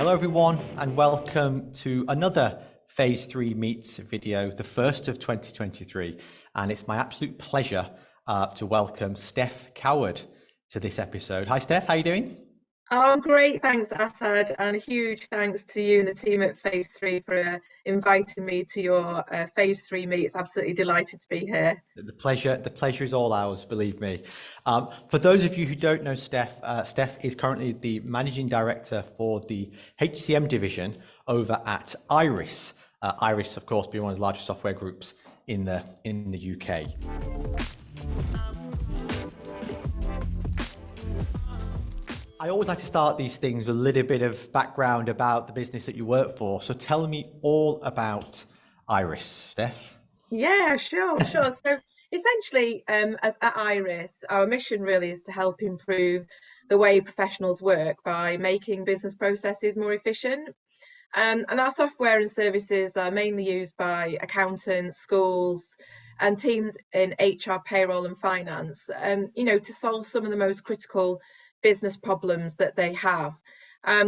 Hello everyone and welcome to another Phase 3 Meets video, the first of 2023. And it's my absolute pleasure to welcome Steph Coward to this episode. Hi Steph, how are you doing? Oh, great. Thanks, Asad. And a huge thanks to you and the team at Phase 3 for inviting me to your Phase 3 meets. Absolutely delighted to be here. The pleasure is all ours, believe me. For those of you who don't know Steph, Steph is currently the Managing Director for the HCM division over at Iris. Iris, of course, being one of the largest software groups in the UK. I always like to start these things with a little bit of background about the business that you work for. So tell me all about Iris, Steph. Yeah, sure. So essentially, as at Iris, our mission really is to help improve the way professionals work by making business processes more efficient. And our software and services are mainly used by accountants, schools, and teams in HR, payroll, and finance, to solve some of the most critical business problems that they have.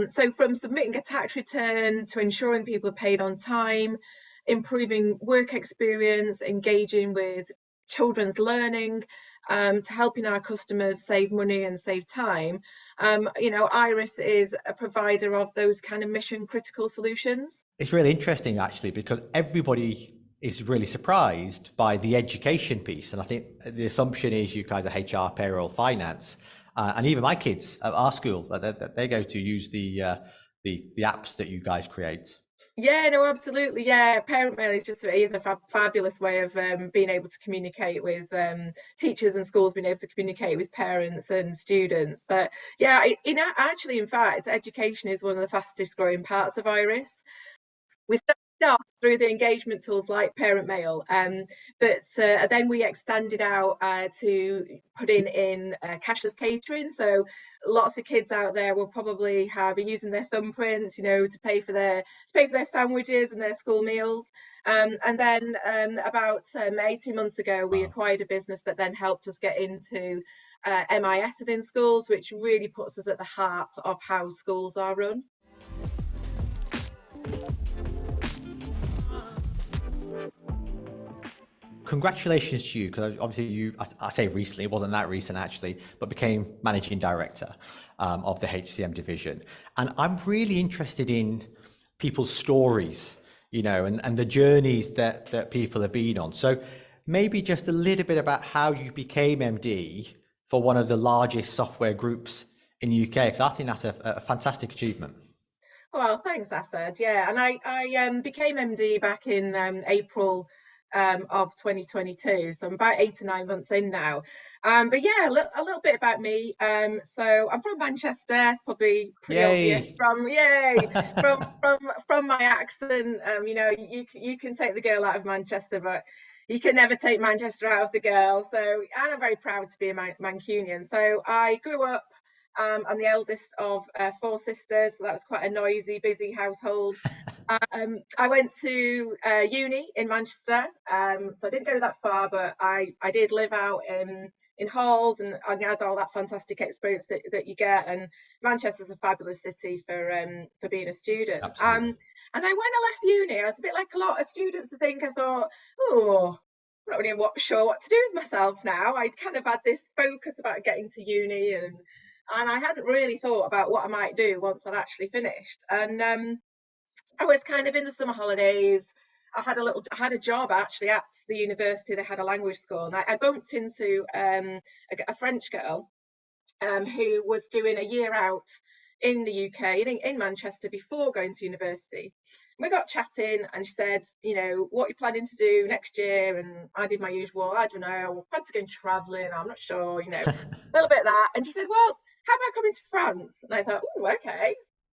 So from submitting a tax return to ensuring people are paid on time, improving work experience, engaging with children's learning, to helping our customers save money and save time. Iris is a provider of those kind of mission critical solutions. It's really interesting actually because everybody is really surprised by the education piece. And I think the assumption is you guys are HR, payroll, finance. And even my kids at our school, they go to use the apps that you guys create. Yeah, no, absolutely. Yeah, parent mail is a fabulous way of being able to communicate with teachers and schools, being able to communicate with parents and students. But yeah, in fact, education is one of the fastest growing parts of Iris. We started off through the engagement tools like Parent Mail, but then we extended out to putting in cashless catering. So lots of kids out there will probably be using their thumbprints, to pay for their sandwiches and their school meals. And then about 18 months ago, we acquired a business that then helped us get into MIS within schools, which really puts us at the heart of how schools are run. Congratulations to you, because obviously I say recently, it wasn't that recent actually, but became managing director of the HCM division. And I'm really interested in people's stories, and the journeys that people have been on. So maybe just a little bit about how you became MD for one of the largest software groups in the UK, because I think that's a fantastic achievement. Well, thanks, Asad. Yeah, and I became MD back in April of 2022, so I'm about 8 to 9 months in now. But yeah, a little bit about me. So I'm from Manchester. It's probably pretty obvious Yay! from my accent. You can take the girl out of Manchester, but you can never take Manchester out of the girl. So, and I'm very proud to be a Mancunian. So I grew up. I'm the eldest of 4 sisters, so that was quite a noisy, busy household. I went to uni in Manchester, so I didn't go that far, but I did live out in halls, and I had all that fantastic experience that you get. And Manchester's a fabulous city for being a student. Absolutely. And then when I left uni, I was a bit like a lot of students. I think I thought, oh, I'm not really sure what to do with myself now. I'd kind of had this focus about getting to uni, and I hadn't really thought about what I might do once I'd actually finished. And I was kind of in the summer holidays. I had a job actually at the university. They had a language school, and I bumped into a French girl who was doing a year out in the UK, in Manchester, before going to university. We got chatting, and she said, what are you planning to do next year? And I did my usual, I don't know, I plan to go travelling, I'm not sure, a little bit of that. And she said, well, how about coming to France? And I thought, oh, okay,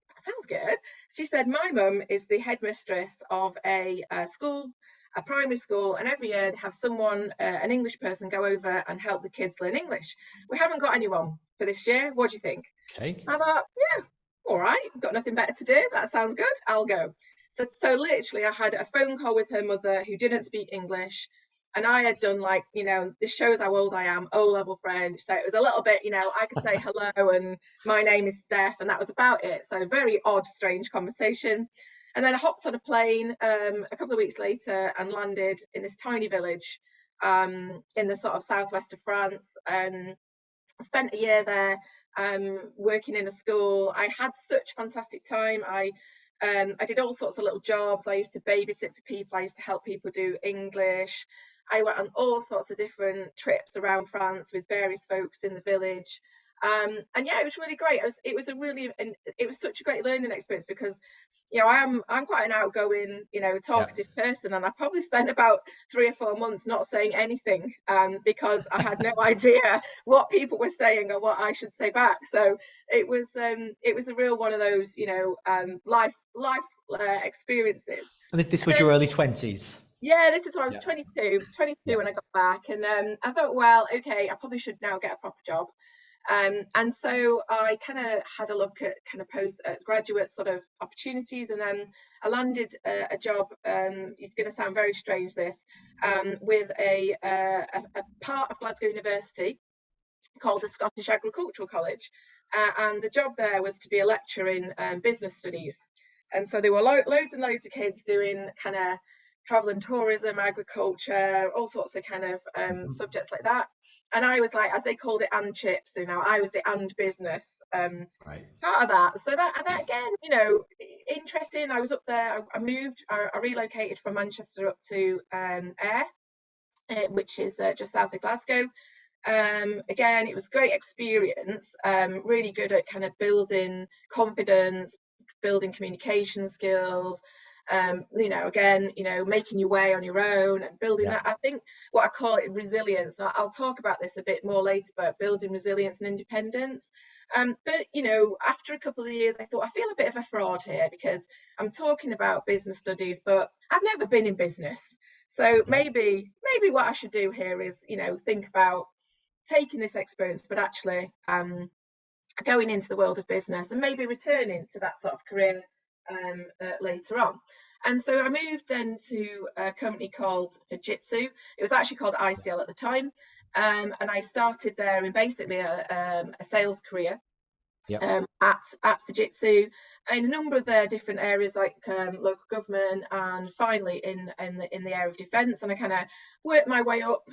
that sounds good. She said, my mum is the headmistress of a school, a primary school, and every year they have someone, an English person, go over and help the kids learn English. We haven't got anyone for this year. What do you think? Okay. I thought, yeah, all right, got nothing better to do. That sounds good. I'll go. So literally, I had a phone call with her mother, who didn't speak English. And I had done, like, this shows how old I am, O-level French. So it was a little bit, I could say hello and my name is Steph, and that was about it. So very odd, strange conversation. And then I hopped on a plane a couple of weeks later and landed in this tiny village in the sort of southwest of France. I spent a year there working in a school. I had such a fantastic time. I did all sorts of little jobs. I used to babysit for people. I used to help people do English. I went on all sorts of different trips around France with various folks in the village. And yeah, it was really great. It was such a great learning experience because I'm quite an outgoing, Yeah. talkative person, and I probably spent about 3 or 4 months not saying anything because I had no idea what people were saying or what I should say back. So it was a real one of those, life experiences. And this And was then, your early 20s. yeah, this is when I was Yeah. 22 Yeah. when I got back, and I thought, well, okay, I probably should now get a proper job. And so I kind of had a look at kind of postgraduate sort of opportunities, and then I landed a job. It's going to sound very strange, this, with a part of Glasgow University called the Scottish Agricultural College, and the job there was to be a lecturer in business studies. And so there were loads and loads of kids doing kind of travel and tourism, agriculture, all sorts of kind of subjects like that. And I was like, as they called it, and chips. I was the and business Right. part of that. So that again, interesting. I was up there. I moved. I relocated from Manchester up to Ayr, which is just south of Glasgow. Again, it was a great experience, really good at kind of building confidence, building communication skills, again, making your way on your own and building Yeah. that. I think what I call it resilience. I'll talk about this a bit more later, but building resilience and independence. But after a couple of years, I thought I feel a bit of a fraud here because I'm talking about business studies, but I've never been in business. So Yeah. maybe what I should do here is, think about taking this experience, but actually going into the world of business and maybe returning to that sort of career later on. And so I moved then to a company called Fujitsu. It was actually called ICL at the time. And I started there in basically a sales career Yeah. at Fujitsu in a number of their different areas, like local government, and finally in the area of defence. And I kind of worked my way up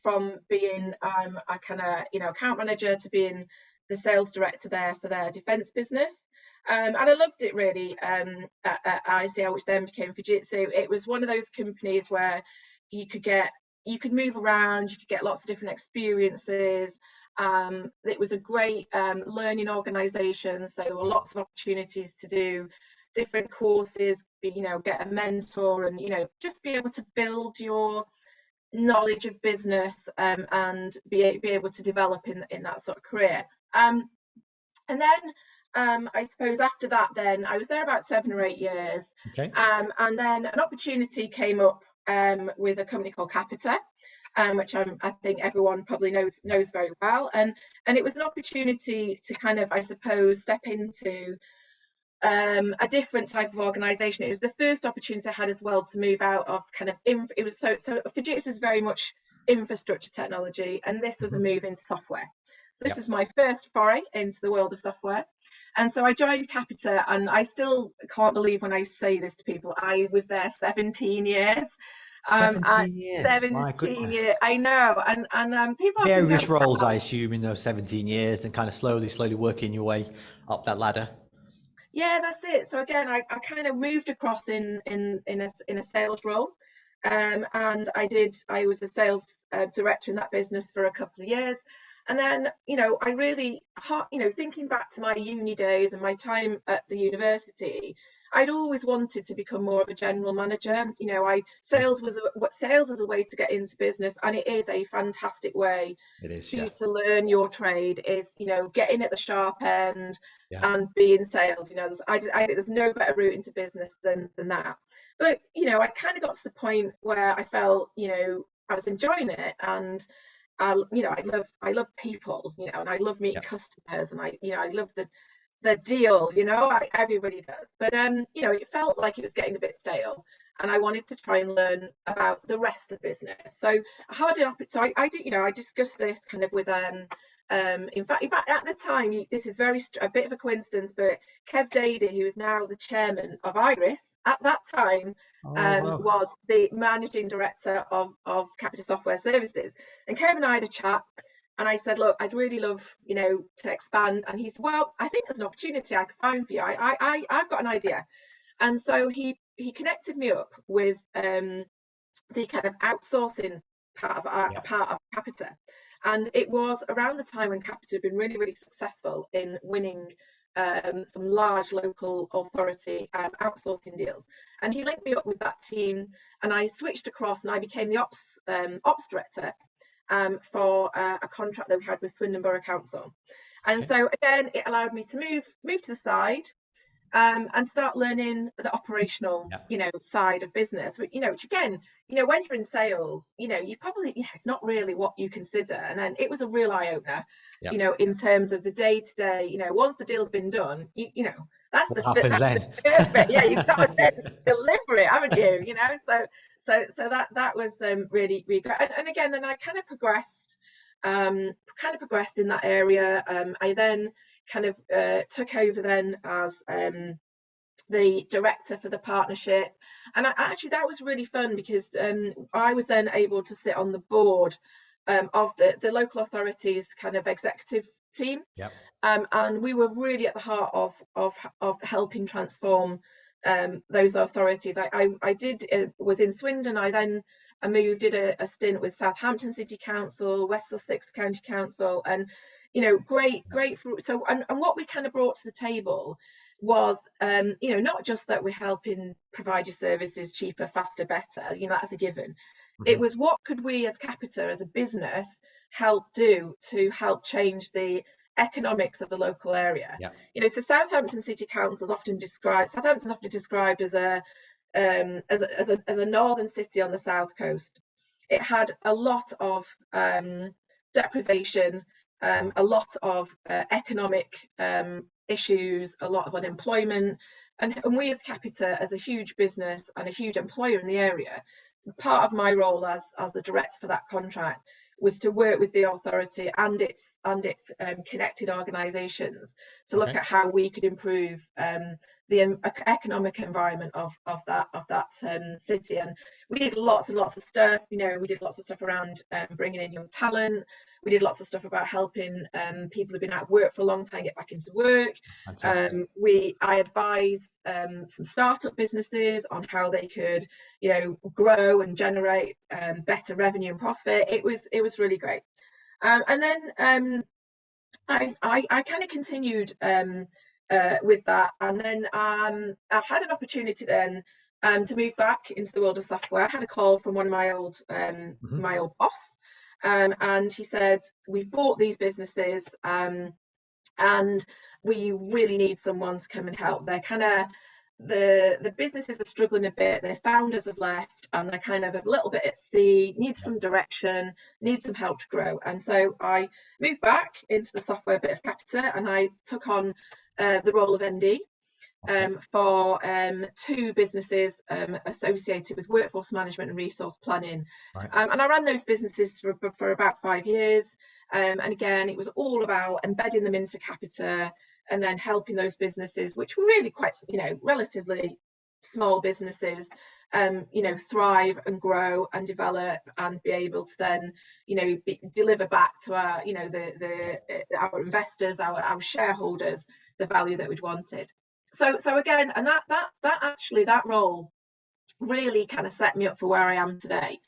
from being a kind of account manager to being the sales director there for their defence business. And I loved it really at ICL, which then became Fujitsu. It was one of those companies where you could move around, you could get lots of different experiences. It was a great learning organisation, so there were lots of opportunities to do different courses, get a mentor, and just be able to build your knowledge of business and be able to develop in that sort of career. And then I suppose after that, then I was there about 7 or 8 years, Okay. and then an opportunity came up with a company called Capita, which I think everyone probably knows very well, and it was an opportunity to kind of, I suppose, step into a different type of organisation. It was the first opportunity I had as well to move out of kind of it was so Fujitsu is very much infrastructure technology, and this was a move into software. So this is my first foray into the world of software. And so I joined Capita, and I still can't believe when I say this to people, I was there 17 years. 17 years. 17 My years, goodness. I know. And people often Various go, roles, I assume, in those 17 years, and kind of slowly working your way up that ladder. yeah, that's it. So again, I kind of moved across in a sales role, and I was a sales director in that business for a couple of years. And then, I really, thinking back to my uni days and my time at the university, I'd always wanted to become more of a general manager. Sales was a way to get into business, and it is a fantastic way It is, for yeah. you to learn your trade. Is getting at the sharp end Yeah. and be in sales. I think there's no better route into business than that. But I kind of got to the point where I felt I was enjoying it, and I love people, and I love meeting customers, and I love the deal, everybody does. But it felt like it was getting a bit stale. and I wanted to try and learn about the rest of business. So I had an opportunity. So I did, I discussed this kind of with in fact, at the time, this is a bit of a coincidence, but Kev Dady, who is now the chairman of Iris, at that time was the managing director of Capita Software Services. And Kev and I had a chat, and I said, look, I'd really love, to expand. And he said, well, I think there's an opportunity I could find for you. I've got an idea. And so he connected me up with the kind of outsourcing part of Capita. And it was around the time when Capita had been really, really successful in winning some large local authority outsourcing deals. And he linked me up with that team, and I switched across, and I became the ops director for a contract that we had with Swindon Borough Council. And so again, it allowed me to move to the side and start learning the operational, side of business. Which again, when you're in sales, you probably, it's not really what you consider. And then it was a real eye opener, in terms of the day to day. Once the deal's been done, that's what happens then. Yeah, you've got to deliver it, haven't you? So that was really, really great. And again, then I kind of progressed in that area. I then kind of took over then as the director for the partnership, and actually that was really fun because I was then able to sit on the board of the local authorities kind of executive team. And we were really at the heart of helping transform those authorities. I was in Swindon. I then did a stint with Southampton City Council, West Sussex County Council, and great for, so and what we kind of brought to the table was not just that we're helping provide your services cheaper, faster, better, that's a given. It was what could we as Capita, as a business, help do to help change the economics of the local area. So Southampton City Council is often described as a northern city on the south coast. It had a lot of deprivation, a lot of economic issues, a lot of unemployment, and we as Capita, as a huge business and a huge employer in the area, part of my role as the director for that contract was to work with the authority and its connected organisations to look at how we could improve the economic environment of that city. And we did lots and lots of stuff. We did lots of stuff around bringing in young talent. We did lots of stuff about helping people who've been out of work for a long time get back into work. I advised some startup businesses on how they could, grow and generate better revenue and profit. It was really great. And then I kind of continued with that, and then I had an opportunity then to move back into the world of software. I had a call from one of my old boss. And he said, we've bought these businesses and we really need someone to come and help. They're kind of, the businesses are struggling a bit, their founders have left, and they're kind of a little bit at sea, need some direction, need some help to grow. And so I moved back into the software bit of Capita, and I took on the role of MD. For two businesses associated with workforce management and resource planning. And I ran those businesses for about 5 years. And again, it was all about embedding them into Capita and then helping those businesses, which were really quite, relatively small businesses, thrive and grow and develop and be able to then, deliver back to our, our investors, our shareholders, the value that we'd wanted. So again, and that role really kind of set me up for where I am today.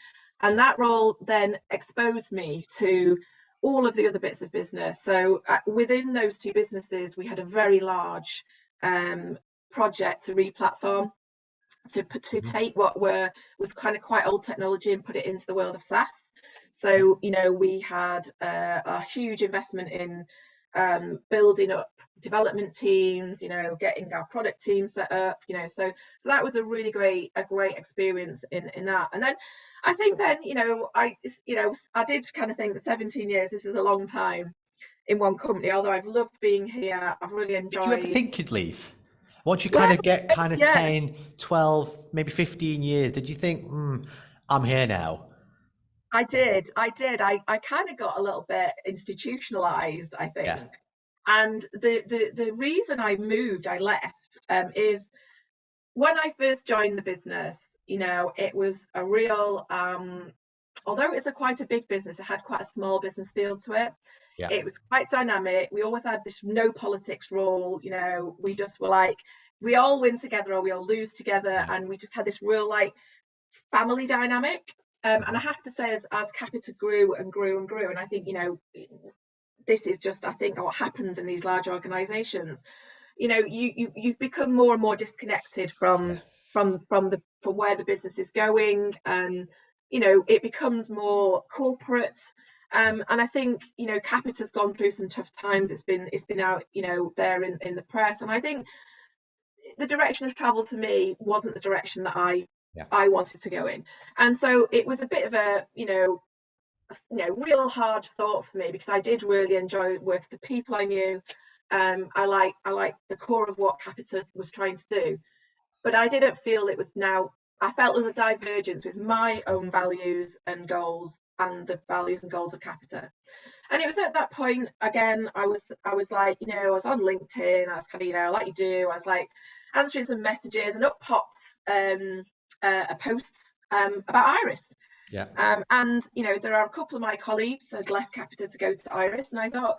And that role then exposed me to all of the other bits of business. So within those two businesses, we had a very large project to re-platform, to take what was kind of quite old technology and put it into the world of SaaS. So, we had a huge investment in building up development teams, getting our product team set up, so that was a really great experience in that. And then I think then, I did kind of think that 17 years, this is a long time in one company, although I've loved being here. I've really enjoyed. Did you ever think you'd leave? Once you Well, kind of get kind of yeah, 10, 12, maybe 15 years, did you think, I'm here now? I did. I kind of got a little bit institutionalized, I Yeah. think. And the reason I left, is when I first joined the business, it was a real, although it's quite a big business, it had quite a small business feel to it. Yeah. It was quite dynamic. We always had this no politics rule. We just were like, we all win together or we all lose together. Yeah. And we just had this real like family dynamic. And I Mhm. have to say, as Capita grew and grew and grew, and I think, this is just, I think, what happens in these large organizations. You've become more and more disconnected Yeah. from where the business is going, and it becomes more corporate. And I think Capita's gone through some tough times. It's been out there in the press, and I think the direction of travel for me wasn't the direction that Yeah. I wanted to go in. And so it was a bit of a real hard thoughts for me, because I did really enjoy working with the people I knew. I like the core of what Capita was trying to do, but I didn't feel it was now. I felt there was a divergence with my own values and goals and the values and goals of Capita. And it was at that point again, I was like, I was on LinkedIn, I was kind of, like you do, I was like answering some messages, and up popped a post about Iris. Yeah. And there are a couple of my colleagues that had left Capita to go to Iris, and I thought,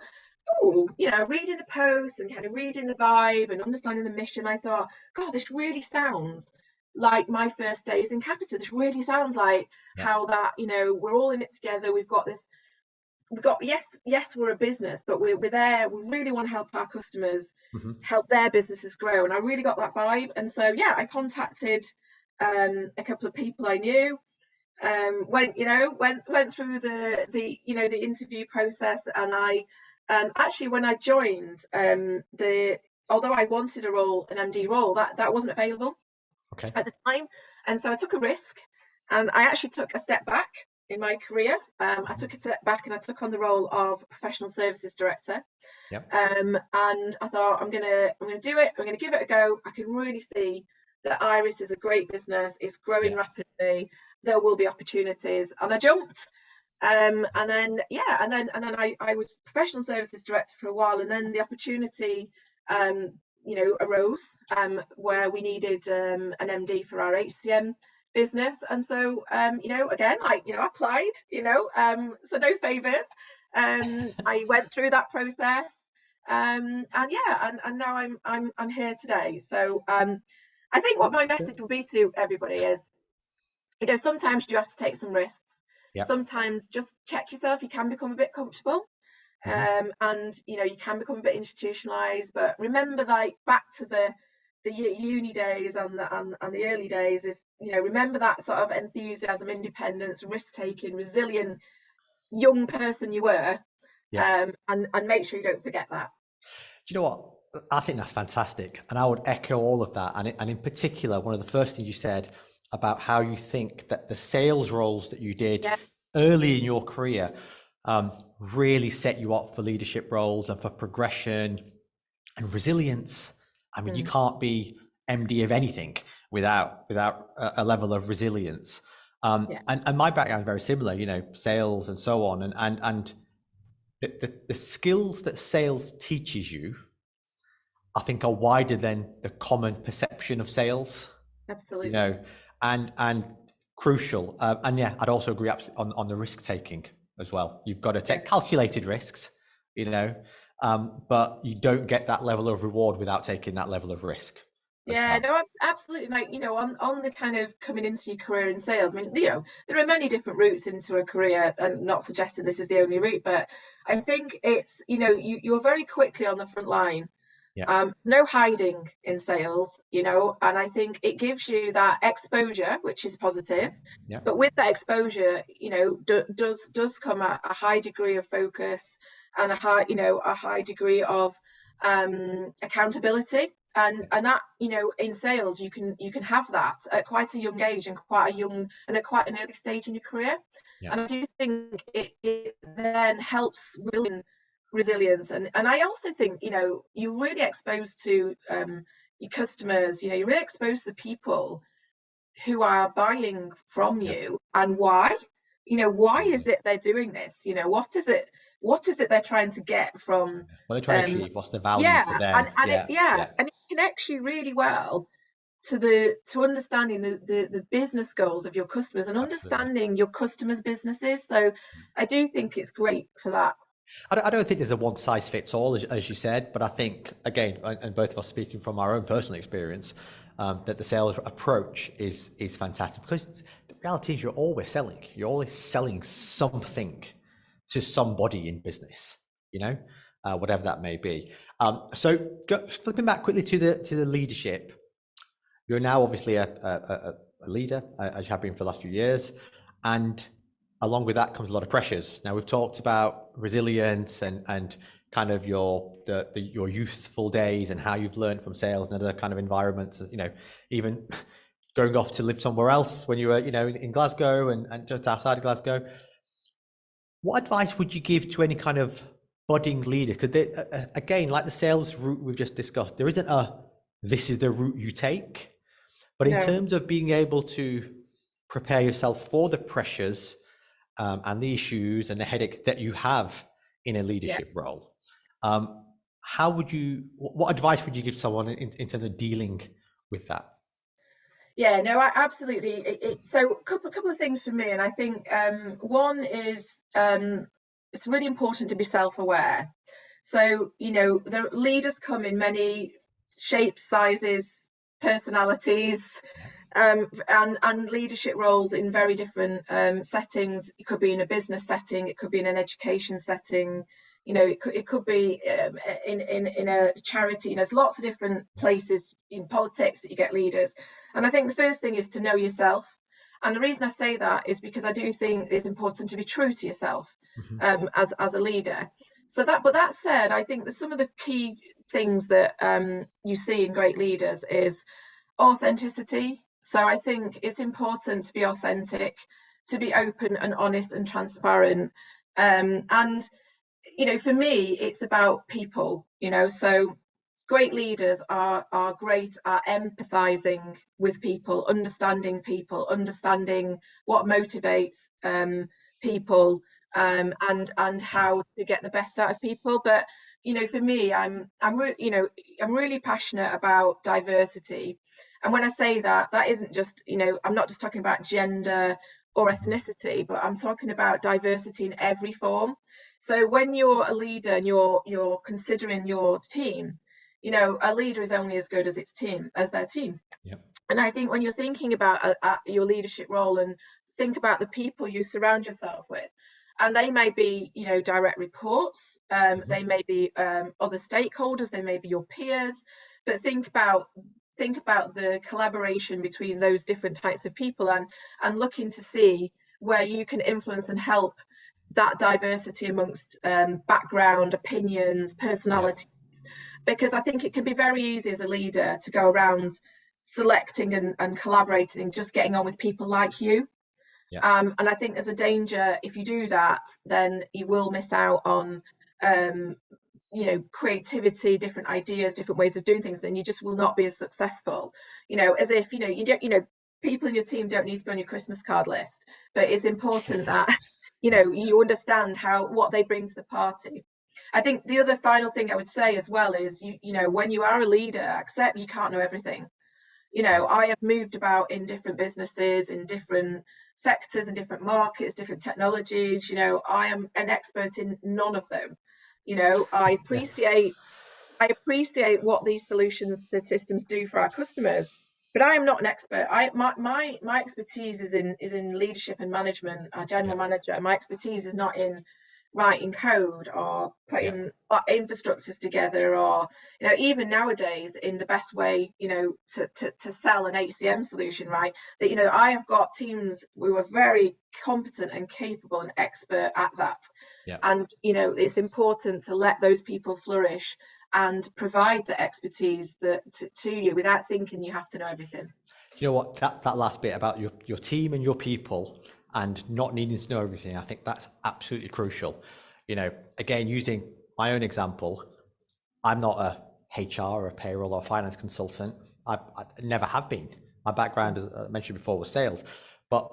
oh, reading the posts and kind of reading the vibe and understanding the mission, I thought, God, this really sounds like my first days in Capita. This really sounds like Yeah. how that, we're all in it together. Yes, we're a business, but we're there. We really want to help our customers, Mhm. help their businesses grow. And I really got that vibe. And so, yeah, I contacted a couple of people I knew, went through the interview process. And I actually, when I joined, the although I wanted an MD role, that wasn't available Okay. at the time. And so I took a risk, and I actually took a step back in my career. I Mhm. took a step back and I took on the role of professional services director. Yeah. And I thought, I'm gonna do it. I'm gonna give it a go. I can really see that Iris is a great business. It's growing Yeah. rapidly. There will be opportunities, and I jumped. And then yeah, and then I was professional services director for a while, and then the opportunity arose, where we needed an MD for our HCM business. And so again, I applied, so no favors. I went through that process, and yeah, and now I'm here today. So I think what my message will be to everybody is, sometimes you have to take some risks. Yeah. Sometimes just check yourself. You can become a bit comfortable, Mhm. and you can become a bit institutionalized. But remember, like back to the uni days and the early days, is remember that sort of enthusiasm, independence, risk taking, resilient young person you were, Yeah. and make sure you don't forget that. Do you know what? I think that's fantastic. And I would echo all of that. And in particular, one of the first things you said about how you think that the sales roles that you did Yeah. early in your career really set you up for leadership roles and for progression and resilience. I mean, you Mm. can't be MD of anything without a level of resilience. Yeah. And my background is very similar, sales and so on. And the skills that sales teaches you, I think, are wider than the common perception of sales, you Absolutely. know, and crucial. And yeah, I'd also agree on the risk taking as well. You've got to Yeah. take calculated risks, but you don't get that level of reward without taking that level of risk as Yeah, well. no, absolutely. Like, on the kind of coming into your career in sales, I mean, there are many different routes into a career, and not suggesting this is the only route, but I think it's, you're very quickly on the front line. Yeah, No hiding in sales, and I think it gives you that exposure, which is positive. yeah, But with that exposure, does come a high degree of focus, and a high degree of accountability. And that, in sales, you can have that at quite a young age, and at quite an early stage in your career. yeah, And I do think it then helps building resilience. And I also think, you're really exposed to your customers, you're really exposed to the people who are buying from Yeah. you, and why. Why is it they're doing this? What is it they're trying to get from What they're trying to achieve, what's the value yeah, for them? Yeah, yeah, and it connects you really well to understanding the business goals of your customers and absolutely. understanding your customers' businesses. So I do think it's great for that. I don't think there's a one size fits all, as you said, but I think, again, and both of us speaking from our own personal experience, that the sales approach is fantastic, because the reality is you're always selling. You're always selling something to somebody in business, whatever that may be. So flipping back quickly to the leadership, you're now obviously a leader, as you have been for the last few years, and along with that comes a lot of pressures. Now, we've talked about resilience and kind of your youthful days and how you've learned from sales and other kind of environments, even going off to live somewhere else when you were, in Glasgow and just outside of Glasgow. What advice would you give to any kind of budding leader? Because again, like the sales route we've just discussed, there isn't this is the route you take. But in terms of being able to prepare yourself for the pressures and the issues and the headaches that you have in a leadership role, what advice would you give someone in terms of dealing with that? Yeah, no, absolutely. So a couple of things for me, and I think one is it's really important to be self-aware. So the leaders come in many shapes, sizes, personalities, and leadership roles in very different settings. It could be in a business setting, it could be in an education setting, it could be in a charity. There's lots of different places in politics that you get leaders. And I think the first thing is to know yourself. And the reason I say that is because I do think it's important to be true to yourself as a leader. But that said, I think that some of the key things that you see in great leaders is authenticity. So I think it's important to be authentic, to be open and honest and transparent. And for me, it's about people. So great leaders are great at empathizing with people, understanding what motivates people, and how to get the best out of people. But for me, I'm really passionate about diversity. And when I say that isn't just, I'm not just talking about gender or ethnicity, but I'm talking about diversity in every form. So when you're a leader and you're considering your team, a leader is only as good as their team. Yep. And I think when you're thinking about your leadership role, and think about the people you surround yourself with, and they may be, direct reports, they may be other stakeholders, they may be your peers, but think about the collaboration between those different types of people, and looking to see where you can influence and help that diversity amongst background, opinions, personalities. Because I think it can be very easy as a leader to go around selecting and collaborating and just getting on with people like you. Yeah. And I think there's a danger if you do that, then you will miss out on creativity, different ideas, different ways of doing things, then you just will not be as successful. As if people in your team don't need to be on your Christmas card list, but it's important that you understand what they bring to the party. I think the other final thing I would say as well is when you are a leader, accept you can't know everything. I have moved about in different businesses, in different sectors, in different markets, different technologies. I am an expert in none of them. I appreciate what these solutions to systems do for our customers, but I am not an expert. My expertise is in leadership and management. Our general manager, my expertise is not in writing code or putting infrastructures together, or even nowadays in the best way to sell an HCM solution, right? That I have got teams who are very competent and capable and expert at that. And it's important to let those people flourish and provide the expertise to you without thinking you have to know everything. You know what, that last bit about your team and your people and not needing to know everything, I think that's absolutely crucial. Again, using my own example, I'm not a HR or a payroll or finance consultant. I never have been. My background, as I mentioned before, was sales, but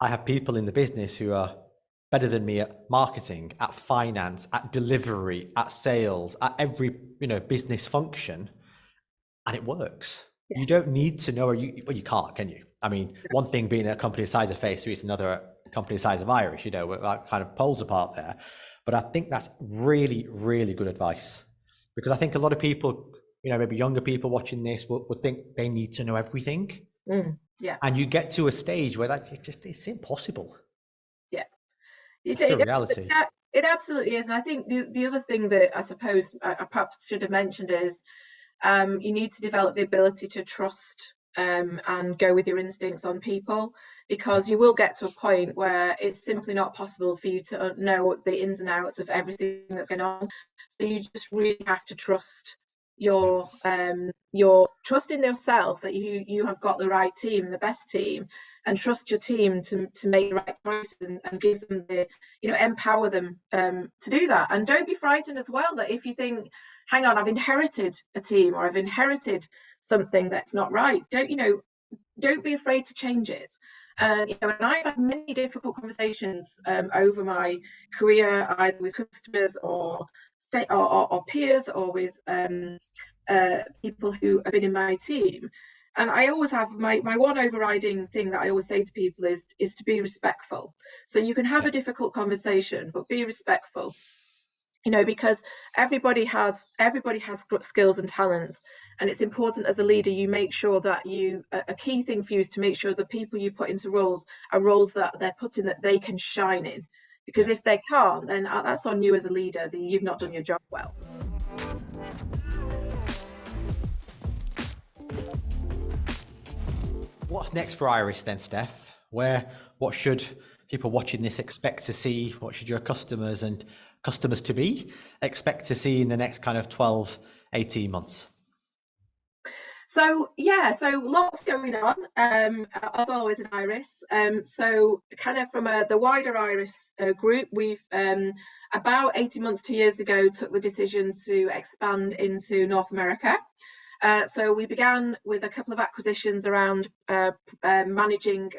I have people in the business who are better than me at marketing, at finance, at delivery, at sales, at every business function, and it works. Yeah. You don't need to know, or you can't, can you? I mean, one thing being a company the size of Face 3 is another company the size of Irish. We're kind of poles apart there. But I think that's really, really good advice, because I think a lot of people, maybe younger people watching this would think they need to know everything. Yeah. And you get to a stage where it's impossible. Yeah. That's the reality. It absolutely is. And I think the other thing that I suppose I perhaps should have mentioned is you need to develop the ability to trust and go with your instincts on people, because you will get to a point where it's simply not possible for you to know the ins and outs of everything that's going on. So you just really have to trust your trust in yourself, that you have got the right team, the best team, and trust your team to make the right choice and give them the, empower them to do that. And don't be frightened as well that if you think, hang on, I've inherited a team or I've inherited something that's not right, don't be afraid to change it. And I've had many difficult conversations over my career, either with customers or peers, or with people who have been in my team. And I always have my one overriding thing that I always say to people is to be respectful. So you can have a difficult conversation, but be respectful. Because everybody has skills and talents, and it's important as a leader you make sure that a key thing for you is to make sure the people you put into roles are roles that they're put in that they can shine in, because if they can't, then that's on you as a leader, that you've not done your job well. What's next for Iris then, Steph? What should people watching this expect to see? What should your customers and customers to be expect to see in the next kind of 12, 18 months? So lots going on, as always in Iris. So kind of from the wider Iris group, we've about 18 months, 2 years ago, took the decision to expand into North America. So we began with a couple of acquisitions around managing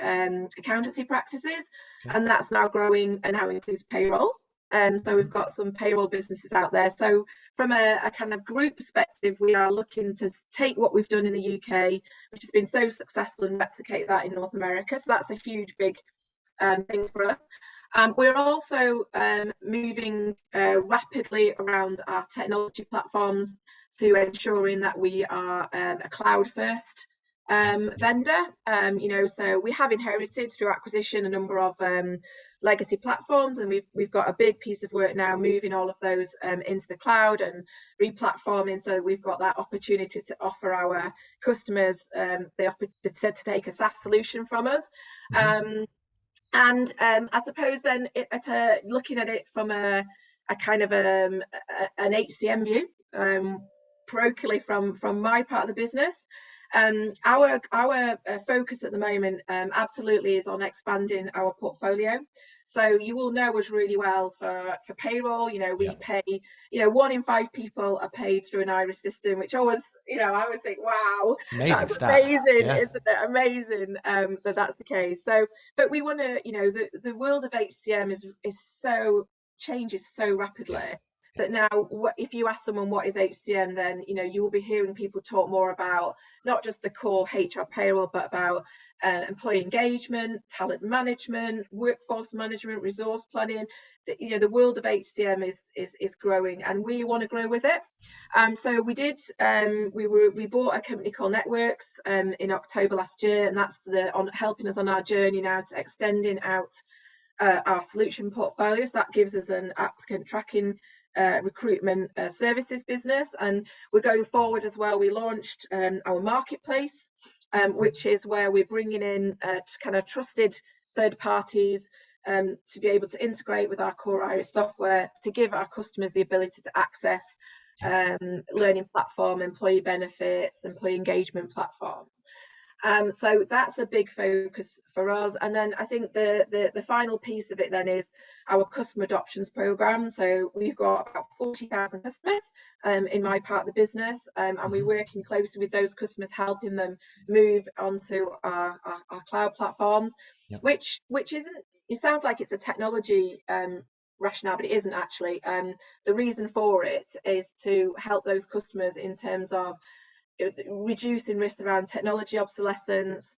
accountancy practices, and that's now growing and now includes payroll. So we've got some payroll businesses out there. So from a kind of group perspective, we are looking to take what we've done in the UK, which has been so successful, and replicate that in North America. So that's a huge, big thing for us. We're also moving rapidly around our technology platforms to ensuring that we are a cloud first vendor. So we have inherited through acquisition a number of legacy platforms, and we've got a big piece of work now moving all of those into the cloud and re-platforming. So we've got that opportunity to offer our customers the opportunity to take a SaaS solution from us. And I suppose then looking at it from a kind of an HCM view, parochially from my part of the business, our focus at the moment absolutely is on expanding our portfolio. So you will know us really well for payroll. We pay, 1 in 5 people are paid through an Iris system, which always, I always think, wow, it's amazing, that's stat. amazing, isn't it? Amazing that's the case. So, but we want to, the world of HCM changes so rapidly. That now, if you ask someone what is HCM, then you will be hearing people talk more about not just the core HR payroll, but about employee engagement, talent management, workforce management, resource planning. The world of HCM is growing, and we want to grow with it. So we did. We bought a company called Networks in October last year, and that's helping us on our journey now to extending out our solution portfolio. So that gives us an applicant tracking recruitment services business, and we're going forward as well. We launched our marketplace, which is where we're bringing in kind of trusted third parties to be able to integrate with our core Iris software to give our customers the ability to access learning platform, employee benefits, employee engagement platforms. So that's a big focus for us. And then I think the final piece of it then is our customer adoptions program. So we've got about 40,000 customers in my part of the business, and we're working closely with those customers, helping them move onto our cloud platforms, Yep. which isn't, it sounds like it's a technology rationale, but it isn't actually. The reason for it is to help those customers in terms of reducing risk around technology obsolescence,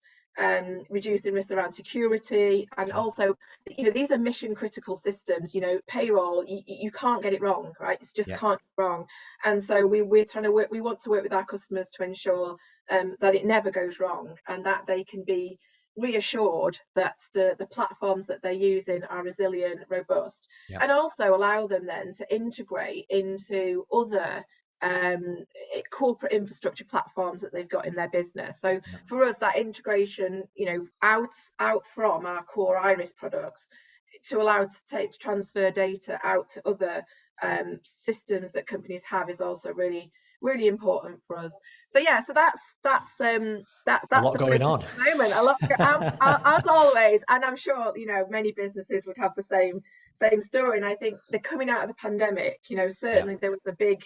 reducing risk around security, and also, these are mission critical systems. Payroll, you can't get it wrong, right? It's just can't get wrong. And so we're trying to work. We want to work with our customers to ensure that it never goes wrong, and that they can be reassured that the platforms that they're using are resilient, robust, and also allow them then to integrate into other corporate infrastructure platforms that they've got in their business. So for us, that integration, out from our core Iris products, to allow to transfer data out to other systems that companies have, is also really, really important for us. So that's a lot going on at the moment. A lot, as always, and I'm sure many businesses would have the same story. And I think the coming out of the pandemic, certainly there was a big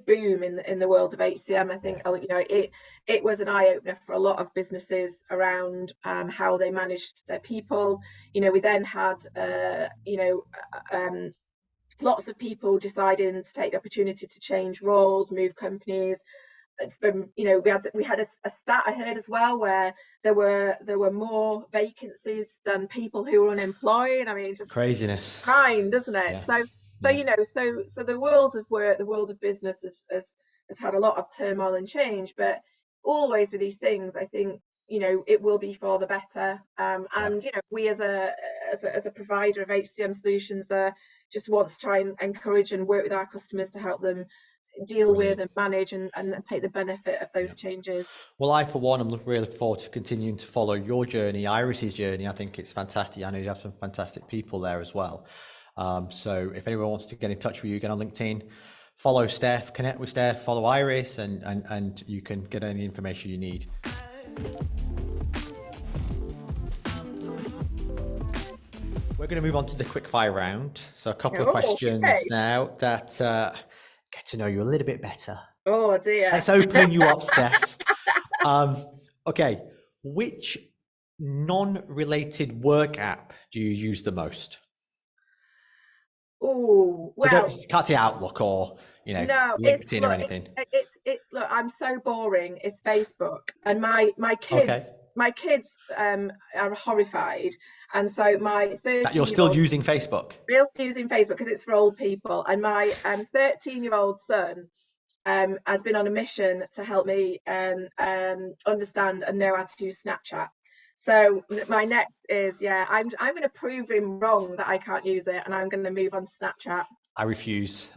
boom in the world of HCM. I think it was an eye-opener for a lot of businesses around how they managed their people. We then had lots of people deciding to take the opportunity to change roles, move companies. It's been, we had a stat I heard as well, where there were more vacancies than people who were unemployed. I mean, just craziness, kind, doesn't it? So the world of work, the world of business has had a lot of turmoil and change, but always with these things, I think it will be for the better. And we as a provider of HCM solutions just want to try and encourage and work with our customers to help them deal with and manage and take the benefit of those changes. Well, I, for one, I'm really looking forward to continuing to follow your journey, Iris's journey. I think it's fantastic. I know you have some fantastic people there as well. So if anyone wants to get in touch with you, get on LinkedIn, follow Steph, connect with Steph, follow Iris, and you can get any information you need. We're going to move on to the quickfire round. So a couple of questions now that get to know you a little bit better. Oh dear. Let's open you up, Steph. Okay. Which non-related work app do you use the most? Oh, well, so can't say Outlook or LinkedIn or anything. Look, I'm so boring. It's Facebook, and my kids. Okay. My kids are horrified, and so my 13-year-old... That you're still using Facebook? We're still using Facebook because it's for old people, and my 13-year-old son has been on a mission to help me understand and know how to use Snapchat. So my next is, I'm going to prove him wrong that I can't use it, and I'm going to move on to Snapchat. I refuse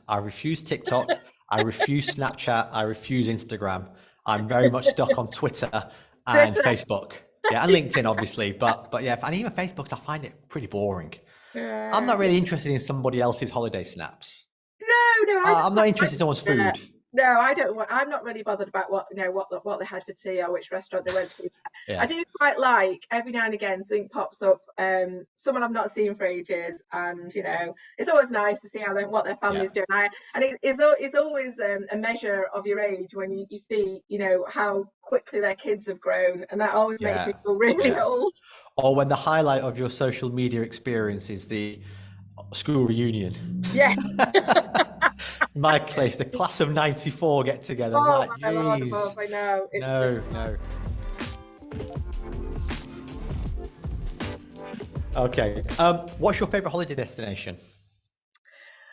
TikTok. I refuse Snapchat. I refuse Instagram. I'm very much stuck on Twitter and Facebook. Yeah, and LinkedIn, obviously. But yeah, and even Facebook, I find it pretty boring. I'm not really interested in somebody else's holiday snaps. No, I'm not interested in someone's food. No, I don't. I'm not really bothered about what they had for tea or which restaurant they went to. I do quite like every now and again something pops up, someone I've not seen for ages, and it's always nice to see what their family's doing. And it's always a measure of your age when you see how quickly their kids have grown, and that always makes me feel really old. Or when the highlight of your social media experience is the school reunion. Yeah. My place, the class of '94 get together. Oh, my Lord above, I know. No. Okay. What's your favorite holiday destination?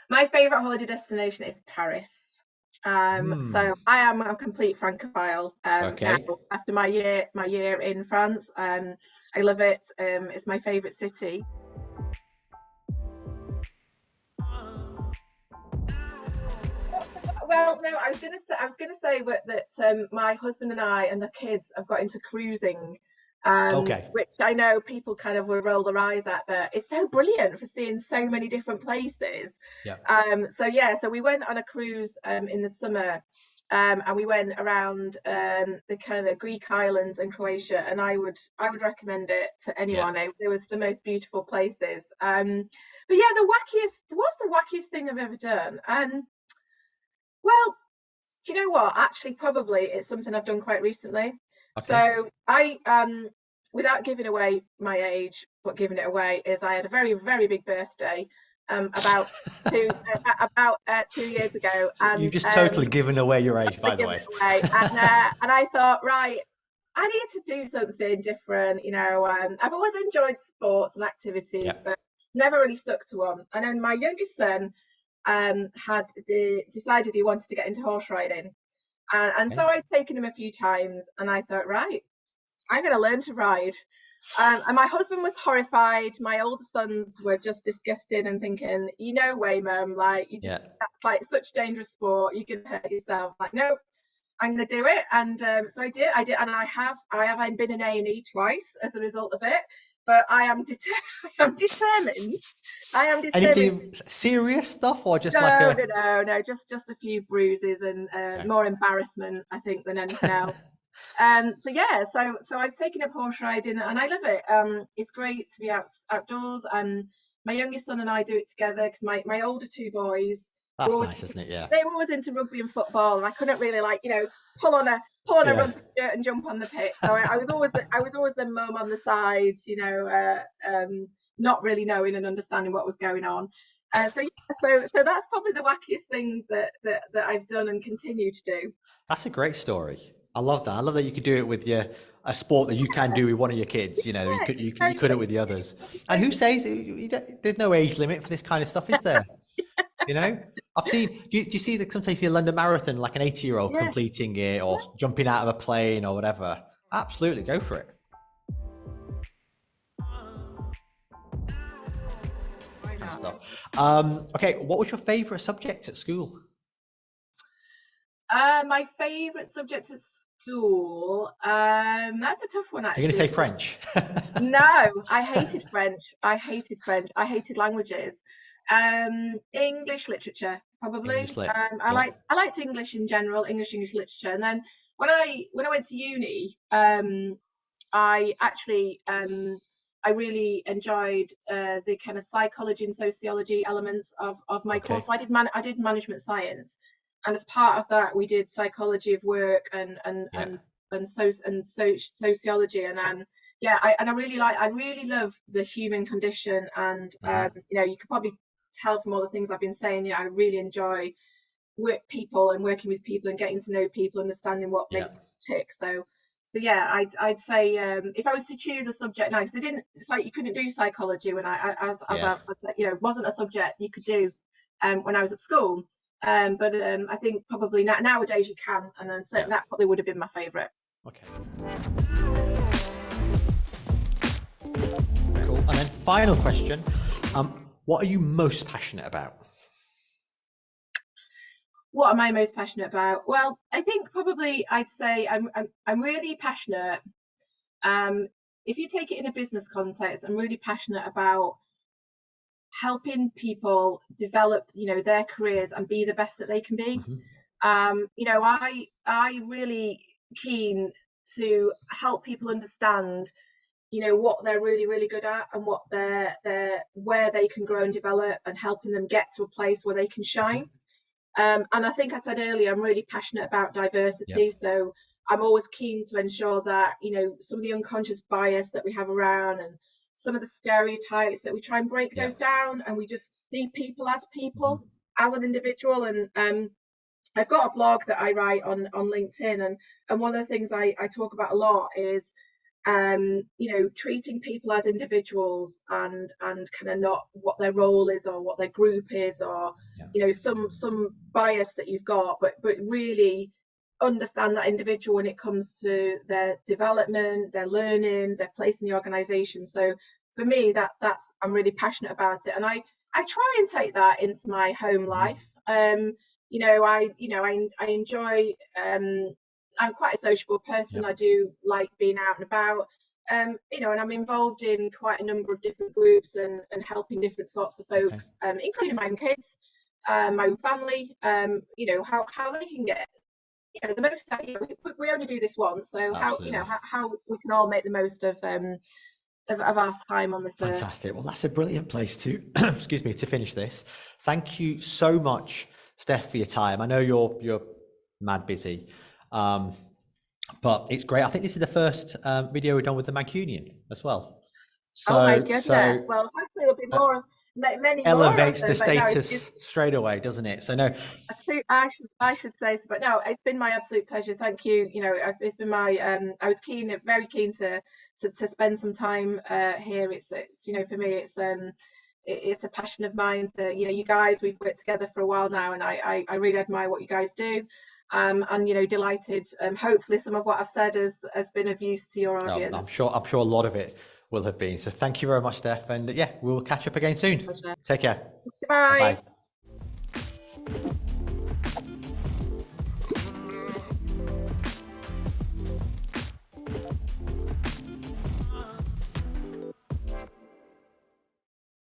My favorite holiday destination is Paris. So I am a complete Francophile. Now, after my year in France, I love it. It's my favorite city. Well, no, I was going to say that my husband and I and the kids have got into cruising, which I know people kind of will roll their eyes at, but it's so brilliant for seeing so many different places. So we went on a cruise in the summer and we went around the kind of Greek islands and Croatia, and I would recommend it to Yeah. anyone. It was the most beautiful places. But yeah, what's the wackiest thing I've ever done? Well, do you know what? Actually, probably it's something I've done quite recently. Okay. So without giving away my age, but giving it away, is I had a very, very big birthday about two about 2 years ago, So you've and just totally given away your age, by the giving way. it away, and I thought, right, I need to do something different. I've always enjoyed sports and activities, Yeah. but never really stuck to one. And then my youngest son had decided he wanted to get into horse riding. And so Okay. I'd taken him a few times, and I thought, right, I'm going to learn to ride. And my husband was horrified. My older sons were just disgusted and thinking, no way, mum, like Yeah. that's like such dangerous sport. You can hurt yourself. Like, no, I'm going to do it. And so I did, and I have been in A&E twice as a result of it. But I am I am determined. I am determined. Anything serious stuff or just like No, a? no, no, no. Just a few bruises and Okay. more embarrassment, I think, than anything else. So yeah, so I've taken up horse riding and I love it. It's great to be outdoors. My youngest son and I do it together because my older two boys were That's always nice, isn't it? Yeah. they were always into rugby and football, and I couldn't really pull on a Yeah. rugby shirt and jump on the pitch. So I was always the mum on the side, not really knowing and understanding what was going on. So yeah, so that's probably the wackiest thing that I've done and continue to do. That's a great story. I love that. I love that you could do it with a sport that you can do with one of your kids. You know, Yeah, you could it with the others. And who says there's no age limit for this kind of stuff, is there? You know, I've seen. Do you see that sometimes you see a London Marathon, like an 80-year-old yeah. completing it or jumping out of a plane or whatever? Absolutely, go for it. Why Kind of not? stuff. Okay, what was your favourite subject at school? My favourite subject at school. That's a tough one Are you going to say actually. French? No, I hated French. I hated French. I hated languages. English literature, probably. English lit. I Yeah. liked English in general, English literature. And then when I went to uni, I actually I really enjoyed the kind of psychology and sociology elements of my course. Okay. So I did management science, and as part of that, we did psychology of work Yeah. sociology, and yeah, I really love the human condition, and you could probably tell from all the things I've been saying. I really enjoy working with people and getting to know people, understanding what Yeah. makes them tick. So yeah, I'd say if I was to choose a subject now, because they didn't, it's like you couldn't do psychology when Yeah. wasn't a subject you could do when I was at school. But I think probably nowadays you can, and then certainly that probably would have been my favourite. Okay. Cool. And then final question: what are you most passionate about? What am I most passionate about? Well, I think probably I'd say I'm really passionate. If you take it in a business context, I'm really passionate about helping people develop, their careers and be the best that they can be. I really keen to help people understand, what they're really, really good at and what where they can grow and develop, and helping them get to a place where they can shine. And I think I said earlier, I'm really passionate about diversity. Yeah. So I'm always keen to ensure that, some of the unconscious bias that we have around, and some of the stereotypes, that we try and break those down, and we just see people as people, as an individual. And I've got a blog that I write on LinkedIn, and one of the things I talk about a lot is treating people as individuals, and kind of not what their role is or what their group is, or some bias that you've got, but really understand that individual when it comes to their development, their learning, their place in the organization. So for me, that's I'm really passionate about it, and I try and take that into my home life. I enjoy, I'm quite a sociable person. I do like being out and about, and I'm involved in quite a number of different groups, and helping different sorts of folks, including my own kids, my own family, how they can get you know, the most, you know, we only do this once, so how, you Absolutely. know, how we can all make the most of our time on this earth. Fantastic. Well, that's a brilliant place to, excuse me, to finish this. Thank you so much, Steph, for your time. I know you're mad busy, but it's great. I think this is the first video we've done with the Mancunian as well. Oh my So goodness. Well, hopefully there'll be more, many more of elevates the them. But no, status straight away, doesn't it? So no, I should say so, but no, it's been my absolute pleasure. Thank you. You know, it's been my I was very keen to spend some time here. It's you know, for me it's a passion of mine to, you know, you guys, we've worked together for a while now, and I really admire what you guys do. And you know, delighted. Hopefully some of what I've said has been of use to your audience. I'm sure a lot of it will have been. So thank you very much, Steph, and yeah, we'll catch up again soon. Pleasure. Take care. Goodbye. Bye.